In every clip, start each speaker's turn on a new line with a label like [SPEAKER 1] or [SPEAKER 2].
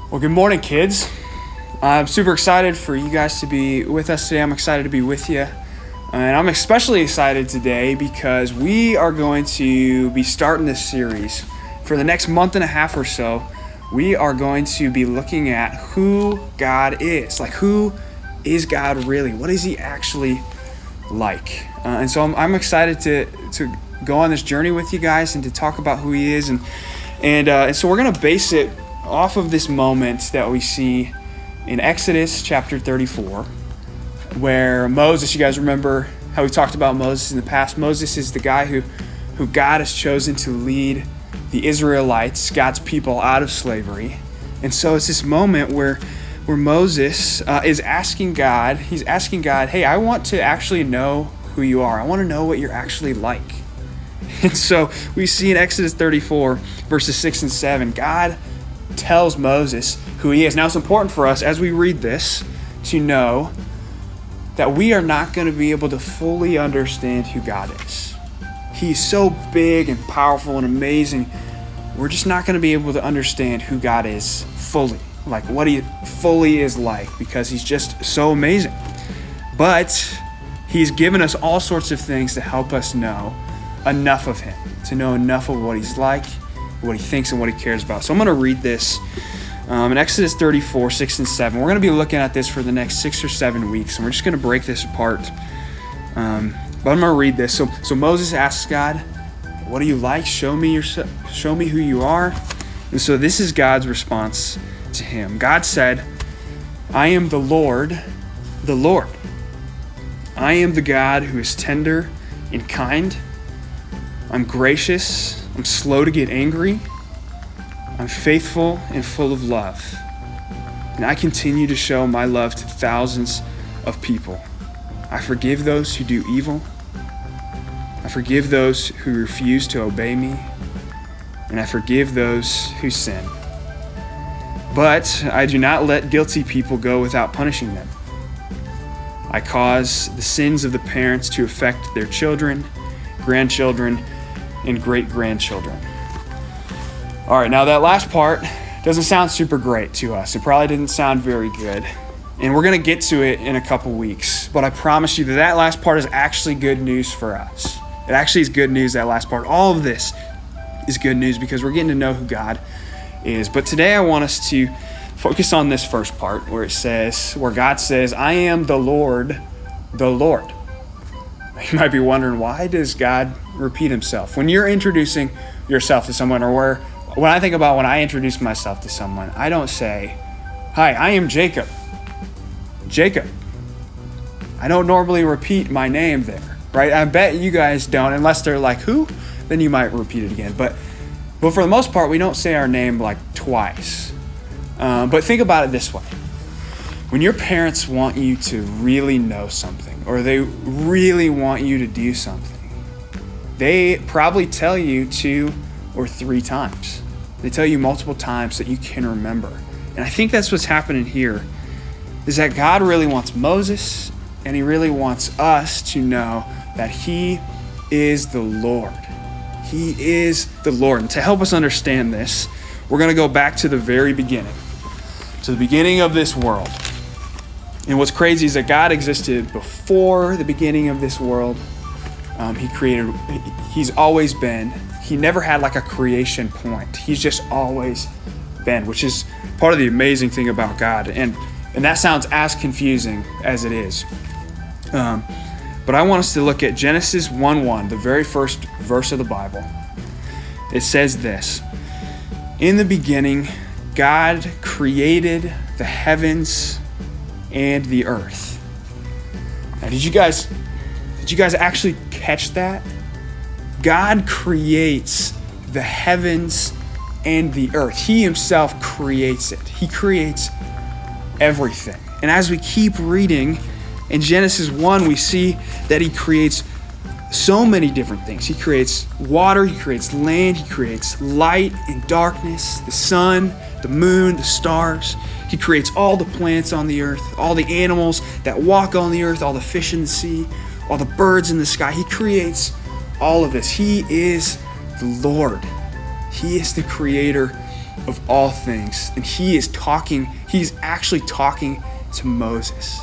[SPEAKER 1] Well, good morning, kids. I'm super excited for you guys to be with us today. I'm excited to be with you. And I'm especially excited today because we are going to be starting this series. For the next month and a half or so, we are going to be looking at who God is. Like, who is God really? What is he actually like? And so I'm excited to go on this journey with you guys and to talk about who he is. And so we're going to base it off of this moment that we see in Exodus chapter 34, where Moses, you guys remember how we talked about Moses in the past. Moses is the guy who God has chosen to lead the Israelites, God's people, out of slavery. And so it's this moment where Moses is asking God, hey, I want to actually know who you are. I want to know what you're actually like. And so we see in Exodus 34, verses 6 and 7, God tells Moses who he is. Now it's important for us as we read this to know that we are not going to be able to fully understand who God is. He's so big and powerful and amazing. We're just not going to be able to understand who God is fully, like what he fully is like, because he's just so amazing. But he's given us all sorts of things to help us know enough of him, to know enough of what he's like, what he thinks, and what he cares about. So I'm going to read this in Exodus 34, 6 and 7. We're going to be looking at this for the next 6 or 7 weeks, and we're just going to break this apart. But I'm going to read this. So Moses asks God, what do you like? Show me who you are. And so this is God's response to him. God said, I am the Lord, the Lord. I am the God who is tender and kind. I'm gracious. I'm slow to get angry. I'm faithful and full of love. And I continue to show my love to thousands of people. I forgive those who do evil. I forgive those who refuse to obey me. And I forgive those who sin. But I do not let guilty people go without punishing them. I cause the sins of the parents to affect their children, grandchildren, and great-grandchildren. All right, now that last part doesn't sound super great to us. It probably didn't sound very good. And we're going to get to it in a couple weeks. But I promise you that last part is actually good news for us. It actually is good news, that last part. All of this is good news because we're getting to know who God is. But today I want us to focus on this first part where God says, I am the Lord, the Lord. You might be wondering, why does God repeat himself? When you're introducing yourself to someone, or when I think about when I introduce myself to someone, I don't say, hi, I am Jacob. Jacob. I don't normally repeat my name there, right? I bet you guys don't, unless they're like, who? Then you might repeat it again. But for the most part, we don't say our name like twice. But think about it this way. When your parents want you to really know something, or they really want you to do something, they probably tell you 2 or 3 times. They tell you multiple times that you can remember. And I think that's what's happening here, is that God really wants Moses, and he really wants us to know that he is the Lord. He is the Lord. And to help us understand this, we're going to go back to the very beginning, to the beginning of this world. And what's crazy is that God existed before the beginning of this world. He's always been. He never had like a creation point. He's just always been, which is part of the amazing thing about God. And that sounds as confusing as it is. But I want us to look at Genesis 1:1, the very first verse of the Bible. It says this, in the beginning, God created the heavens and the earth. Now, did you guys actually catch that? God creates the heavens and the earth. He himself creates it. He creates everything. And as we keep reading in Genesis 1, we see that he creates so many different things. He creates water, he creates land, he creates light and darkness, the sun, the moon, the stars. He creates all the plants on the earth, all the animals that walk on the earth, all the fish in the sea, all the birds in the sky. He creates all of this. He is the Lord. He is the creator of all things. And he's actually talking to Moses.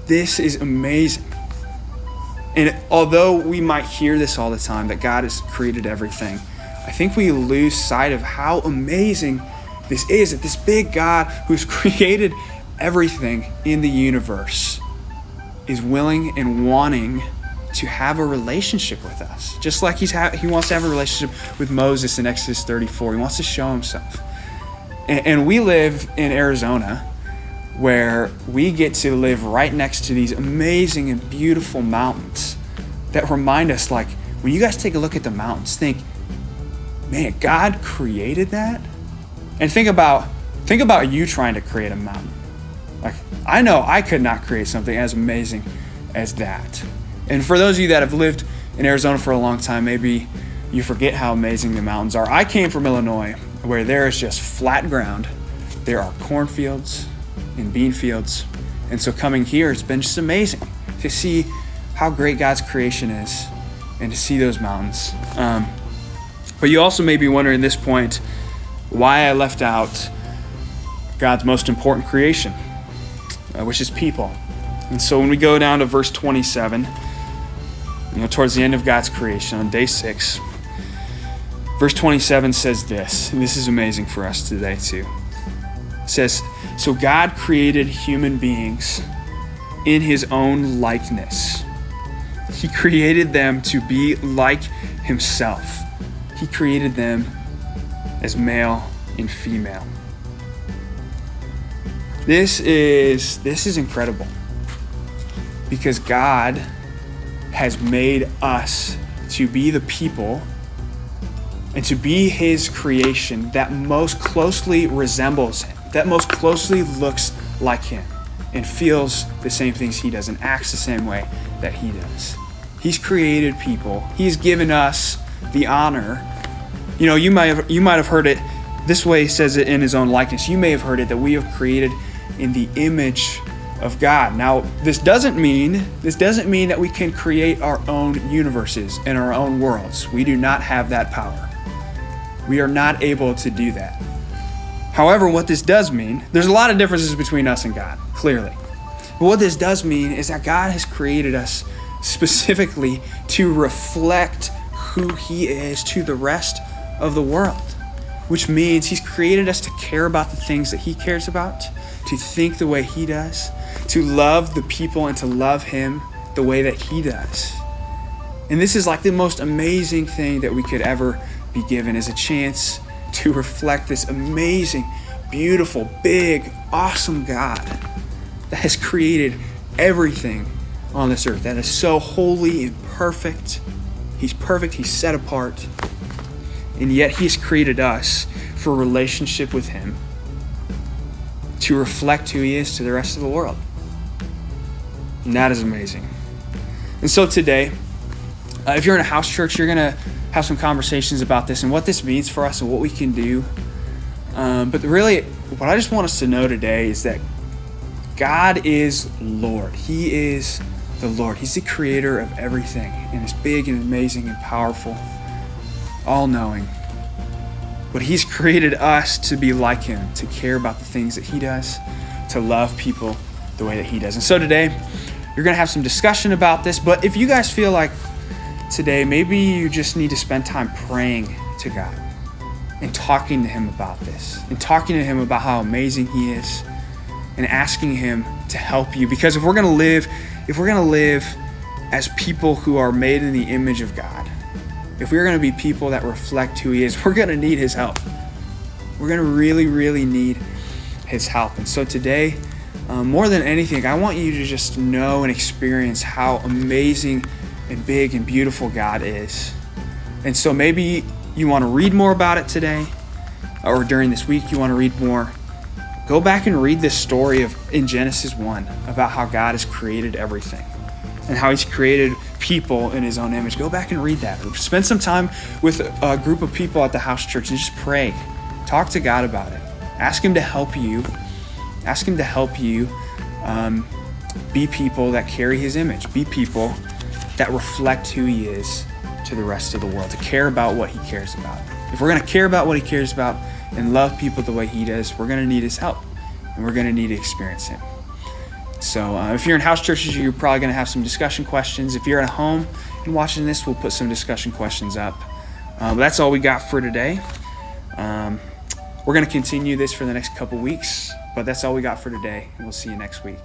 [SPEAKER 1] This is amazing. And although we might hear this all the time, that God has created everything, I think we lose sight of how amazing this is, that this big God who's created everything in the universe is willing and wanting to have a relationship with us. Just like he wants to have a relationship with Moses in Exodus 34. He wants to show himself. And we live in Arizona, where we get to live right next to these amazing and beautiful mountains that remind us, like, when you guys take a look at the mountains, think, man, God created that? And think about you trying to create a mountain. Like, I know I could not create something as amazing as that. And for those of you that have lived in Arizona for a long time, maybe you forget how amazing the mountains are. I came from Illinois, where there is just flat ground. There are cornfields and bean fields. And so coming here, it's been just amazing to see how great God's creation is and to see those mountains. But you also may be wondering at this point why I left out God's most important creation, which is people. And so when we go down to verse 27, towards the end of God's creation on day 6, verse 27 says this, and this is amazing for us today too. It says, so God created human beings in his own likeness. He created them to be like himself. He created them as male and female. This is incredible, because God has made us to be the people and to be his creation that most closely resembles him, that most closely looks like him and feels the same things he does and acts the same way that he does. He's created people. He's given us the honor. You might have heard it this way. He says it in his own likeness. You may have heard it that we have created in the image of God. Now, this doesn't mean that we can create our own universes and our own worlds. We do not have that power. We are not able to do that. However, what this does mean, there's a lot of differences between us and God, clearly. But what this does mean is that God has created us specifically to reflect who he is to the rest of the world, which means he's created us to care about the things that he cares about, to think the way he does, to love the people and to love him the way that he does. And this is like the most amazing thing that we could ever be given, is a chance to reflect this amazing, beautiful, big, awesome God that has created everything on this earth, that is so holy and perfect. He's perfect, he's set apart, and yet he's created us for a relationship with him, to reflect who he is to the rest of the world. And that is amazing. And so today, if you're in a house church, you're going to have some conversations about this and what this means for us and what we can do. But really, what I just want us to know today is that God is Lord. He is the Lord. He's the creator of everything, and is big and amazing and powerful, all-knowing. But he's created us to be like him, to care about the things that he does, to love people the way that he does. And so today, you're going to have some discussion about this. But if you guys feel like today, maybe you just need to spend time praying to God and talking to him about this, and talking to him about how amazing he is, and asking him to help you. Because if we're going to live as people who are made in the image of God, if we're going to be people that reflect who he is, we're going to need his help. We're going to really, really need his help. And so today, more than anything, I want you to just know and experience how amazing and big and beautiful God is. And so maybe you want to read more about it today, or during this week you want to read more. Go back and read this story in Genesis 1 about how God has created everything and how he's created people in his own image. Go back and read that. Or spend some time with a group of people at the house church and just pray. Talk to God about it. Ask him to help you. Ask him to help you be people that carry his image. Be people that reflect who he is to the rest of the world, to care about what he cares about. If we're going to care about what he cares about, and love people the way He does, we're going to need His help, and we're going to need to experience Him. So if you're in house churches, you're probably going to have some discussion questions. If you're at home and watching this, we'll put some discussion questions up. But that's all we got for today. We're going to continue this for the next couple weeks, but that's all we got for today, and we'll see you next week.